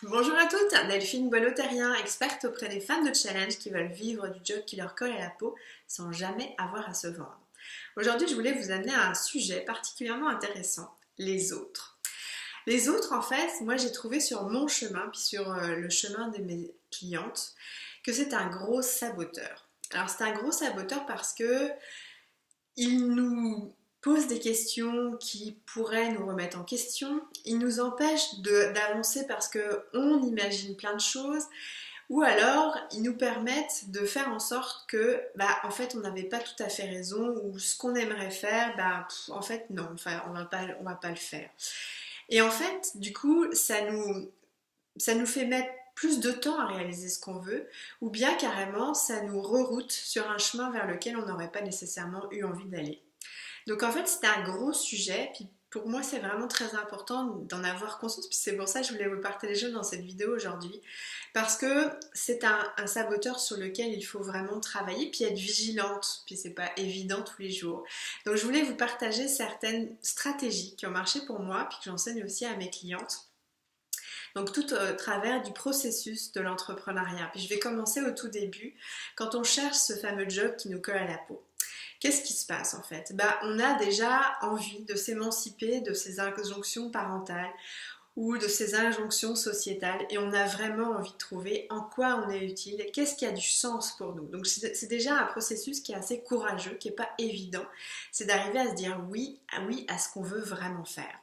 Bonjour à toutes, Delphine Boileau-Terrien, experte auprès des femmes de challenge qui veulent vivre du job qui leur colle à la peau sans jamais avoir à se vendre. Aujourd'hui, je voulais vous amener à un sujet particulièrement intéressant, les autres. Les autres, en fait, moi j'ai trouvé sur mon chemin, puis sur le chemin de mes clientes, que c'est un gros saboteur. Alors c'est un gros saboteur parce que il nous pose des questions qui pourraient nous remettre en question, il nous empêche d'avancer parce qu'on imagine plein de choses, ou alors ils nous permettent de faire en sorte que, en fait, on n'avait pas tout à fait raison, ou ce qu'on aimerait faire, en fait, non, enfin, on va pas le faire. Et en fait, du coup, ça nous fait mettre plus de temps à réaliser ce qu'on veut, ou bien carrément, ça nous reroute sur un chemin vers lequel on n'aurait pas nécessairement eu envie d'aller. Donc en fait, c'était un gros sujet, puis pour moi, c'est vraiment très important d'en avoir conscience, puis c'est pour ça que je voulais vous partager dans cette vidéo aujourd'hui, parce que c'est un saboteur sur lequel il faut vraiment travailler, puis être vigilante, puis c'est pas évident tous les jours. Donc je voulais vous partager certaines stratégies qui ont marché pour moi, puis que j'enseigne aussi à mes clientes. Donc tout au travers du processus de l'entrepreneuriat. Puis je vais commencer au tout début, quand on cherche ce fameux job qui nous colle à la peau. Qu'est-ce qui se passe en fait? On a déjà envie de s'émanciper de ces injonctions parentales ou de ces injonctions sociétales et on a vraiment envie de trouver en quoi on est utile, qu'est-ce qui a du sens pour nous. Donc c'est déjà un processus qui est assez courageux, qui n'est pas évident, c'est d'arriver à se dire oui à ce qu'on veut vraiment faire.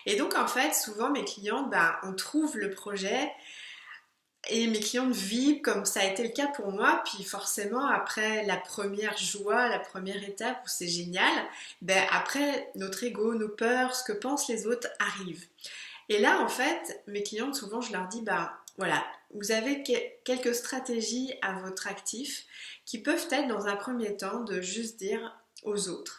Et donc en fait, souvent mes clientes, on trouve le projet et mes clientes vivent comme ça a été le cas pour moi, puis forcément après la première joie, la première étape où c'est génial, après notre ego, nos peurs, ce que pensent les autres arrivent. Et là en fait, mes clientes souvent je leur dis voilà, vous avez quelques stratégies à votre actif qui peuvent être dans un premier temps de juste dire aux autres.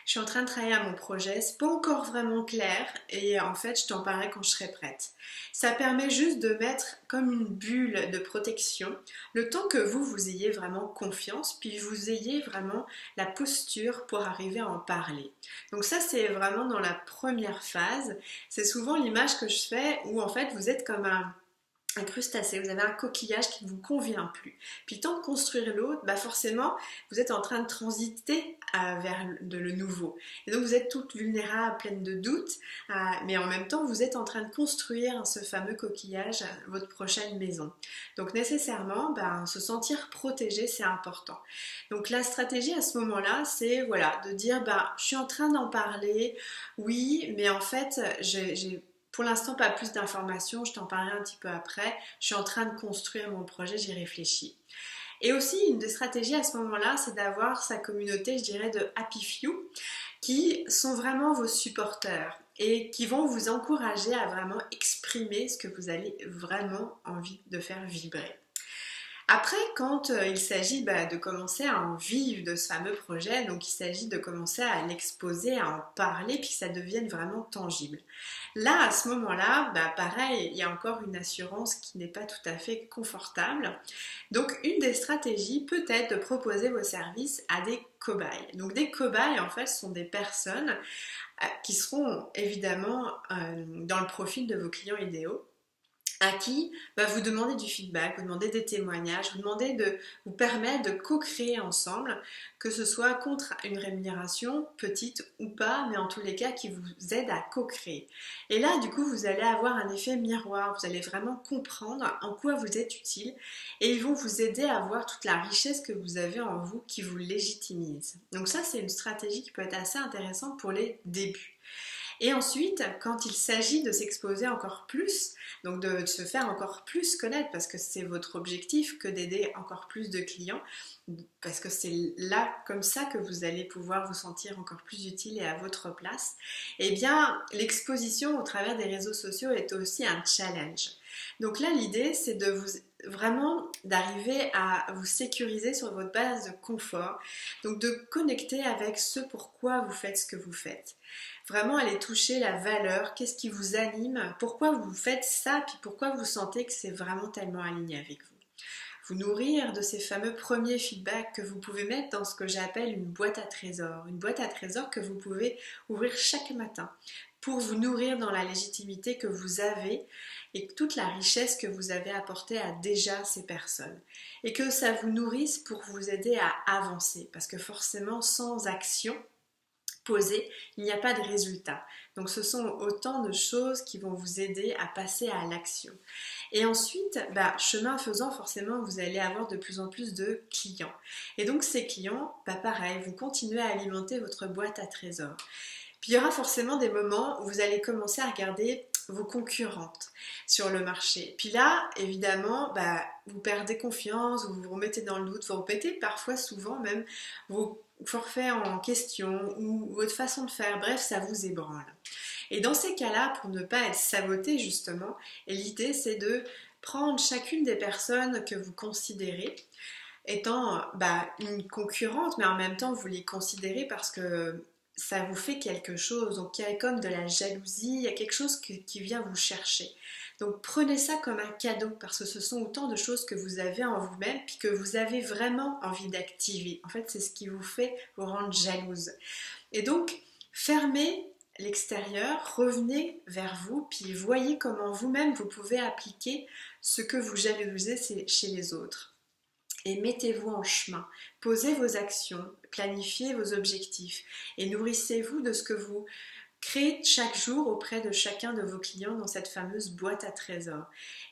Je suis en train de travailler à mon projet, c'est pas encore vraiment clair et en fait je t'en parlerai quand je serai prête. Ça permet juste de mettre comme une bulle de protection le temps que vous ayez vraiment confiance puis vous ayez vraiment la posture pour arriver à en parler. Donc ça c'est vraiment dans la première phase, c'est souvent l'image que je fais où en fait vous êtes comme un crustacé, vous avez un coquillage qui ne vous convient plus. Puis tant de construire l'autre, forcément, vous êtes en train de transiter vers le nouveau. Et donc vous êtes toute vulnérable, pleine de doutes, mais en même temps, vous êtes en train de construire ce fameux coquillage, votre prochaine maison. Donc nécessairement, se sentir protégé, c'est important. Donc la stratégie à ce moment-là, c'est de dire, je suis en train d'en parler, oui, mais en fait, j'ai pour l'instant, pas plus d'informations, je t'en parlerai un petit peu après. Je suis en train de construire mon projet, j'y réfléchis. Et aussi, une des stratégies à ce moment-là, c'est d'avoir sa communauté, je dirais, de Happy Few, qui sont vraiment vos supporters et qui vont vous encourager à vraiment exprimer ce que vous avez vraiment envie de faire vibrer. Après, quand il s'agit de commencer à en vivre de ce fameux projet, donc il s'agit de commencer à l'exposer, à en parler, puis que ça devienne vraiment tangible. Là, à ce moment-là, pareil, il y a encore une assurance qui n'est pas tout à fait confortable. Donc, une des stratégies peut être de proposer vos services à des cobayes. Donc, des cobayes, en fait, ce sont des personnes qui seront évidemment dans le profil de vos clients idéaux, à qui vous demandez du feedback, vous demandez des témoignages, vous demandez de vous permettre de co-créer ensemble, que ce soit contre une rémunération, petite ou pas, mais en tous les cas qui vous aide à co-créer. Et là, du coup, vous allez avoir un effet miroir, vous allez vraiment comprendre en quoi vous êtes utile et ils vont vous aider à voir toute la richesse que vous avez en vous qui vous légitimise. Donc ça, c'est une stratégie qui peut être assez intéressante pour les débuts. Et ensuite, quand il s'agit de s'exposer encore plus, donc de se faire encore plus connaître, parce que c'est votre objectif que d'aider encore plus de clients, parce que c'est là, comme ça, que vous allez pouvoir vous sentir encore plus utile et à votre place, eh bien, l'exposition au travers des réseaux sociaux est aussi un challenge. Donc là, l'idée, c'est de vous vraiment d'arriver à vous sécuriser sur votre base de confort, donc de connecter avec ce pourquoi vous faites ce que vous faites. Vraiment aller toucher la valeur, qu'est-ce qui vous anime, pourquoi vous faites ça, puis pourquoi vous sentez que c'est vraiment tellement aligné avec vous. Vous nourrir de ces fameux premiers feedbacks que vous pouvez mettre dans ce que j'appelle une boîte à trésors que vous pouvez ouvrir chaque matin pour vous nourrir dans la légitimité que vous avez et toute la richesse que vous avez apportée à déjà ces personnes. Et que ça vous nourrisse pour vous aider à avancer. Parce que forcément, sans action posée, il n'y a pas de résultat. Donc ce sont autant de choses qui vont vous aider à passer à l'action. Et ensuite, chemin faisant, forcément, vous allez avoir de plus en plus de clients. Et donc ces clients, pareil, vont continuer à alimenter votre boîte à trésors. Puis il y aura forcément des moments où vous allez commencer à regarder vos concurrentes sur le marché. Puis là, évidemment, vous perdez confiance, vous vous remettez dans le doute, vous remettez parfois, souvent même, vos forfaits en question ou votre façon de faire. Bref, ça vous ébranle. Et dans ces cas-là, pour ne pas être saboté justement, l'idée c'est de prendre chacune des personnes que vous considérez étant une concurrente, mais en même temps vous les considérez parce que ça vous fait quelque chose, donc il y a comme de la jalousie, il y a quelque chose qui vient vous chercher. Donc prenez ça comme un cadeau parce que ce sont autant de choses que vous avez en vous-même puis que vous avez vraiment envie d'activer. En fait, c'est ce qui vous fait vous rendre jalouse. Et donc, fermez l'extérieur, revenez vers vous, puis voyez comment vous-même vous pouvez appliquer ce que vous jalousez chez les autres. Et mettez-vous en chemin, posez vos actions, planifiez vos objectifs et nourrissez-vous de ce que vous créez chaque jour auprès de chacun de vos clients dans cette fameuse boîte à trésors.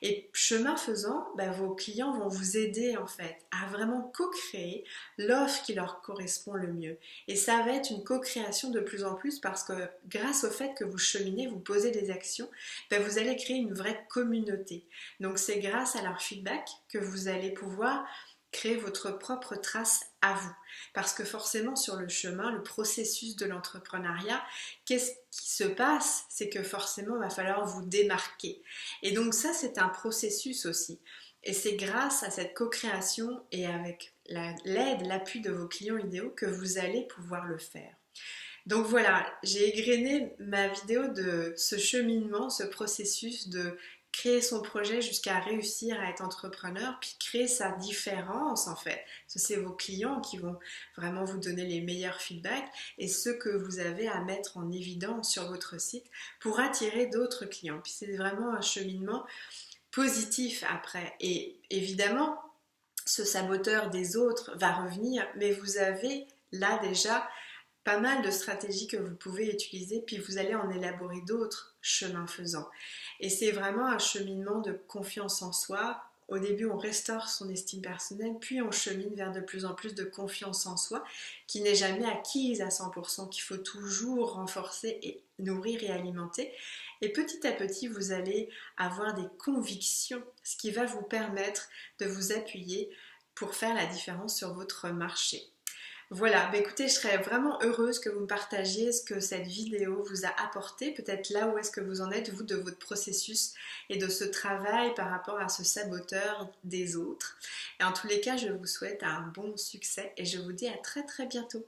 Et chemin faisant, vos clients vont vous aider en fait à vraiment co-créer l'offre qui leur correspond le mieux. Et ça va être une co-création de plus en plus parce que grâce au fait que vous cheminez, vous posez des actions, vous allez créer une vraie communauté. Donc c'est grâce à leur feedback que vous allez pouvoir créer votre propre trace à vous. Parce que forcément sur le chemin, le processus de l'entrepreneuriat, qu'est-ce qui se passe? C'est que forcément il va falloir vous démarquer. Et donc ça c'est un processus aussi. Et c'est grâce à cette co-création et avec l'aide, l'appui de vos clients idéaux que vous allez pouvoir le faire. Donc voilà, j'ai égrené ma vidéo de ce cheminement, ce processus de créer son projet jusqu'à réussir à être entrepreneur, puis créer sa différence en fait. C'est vos clients qui vont vraiment vous donner les meilleurs feedbacks et ceux que vous avez à mettre en évidence sur votre site pour attirer d'autres clients. Puis c'est vraiment un cheminement positif après. Et évidemment, ce saboteur des autres va revenir, mais vous avez là déjà pas mal de stratégies que vous pouvez utiliser, puis vous allez en élaborer d'autres chemin faisant. Et c'est vraiment un cheminement de confiance en soi. Au début, on restaure son estime personnelle, puis on chemine vers de plus en plus de confiance en soi, qui n'est jamais acquise à 100%, qu'il faut toujours renforcer et nourrir et alimenter. Et petit à petit, vous allez avoir des convictions, ce qui va vous permettre de vous appuyer pour faire la différence sur votre marché. Voilà, écoutez, je serais vraiment heureuse que vous me partagiez ce que cette vidéo vous a apporté, peut-être là où est-ce que vous en êtes, vous, de votre processus et de ce travail par rapport à ce saboteur des autres. Et en tous les cas, je vous souhaite un bon succès et je vous dis à très très bientôt.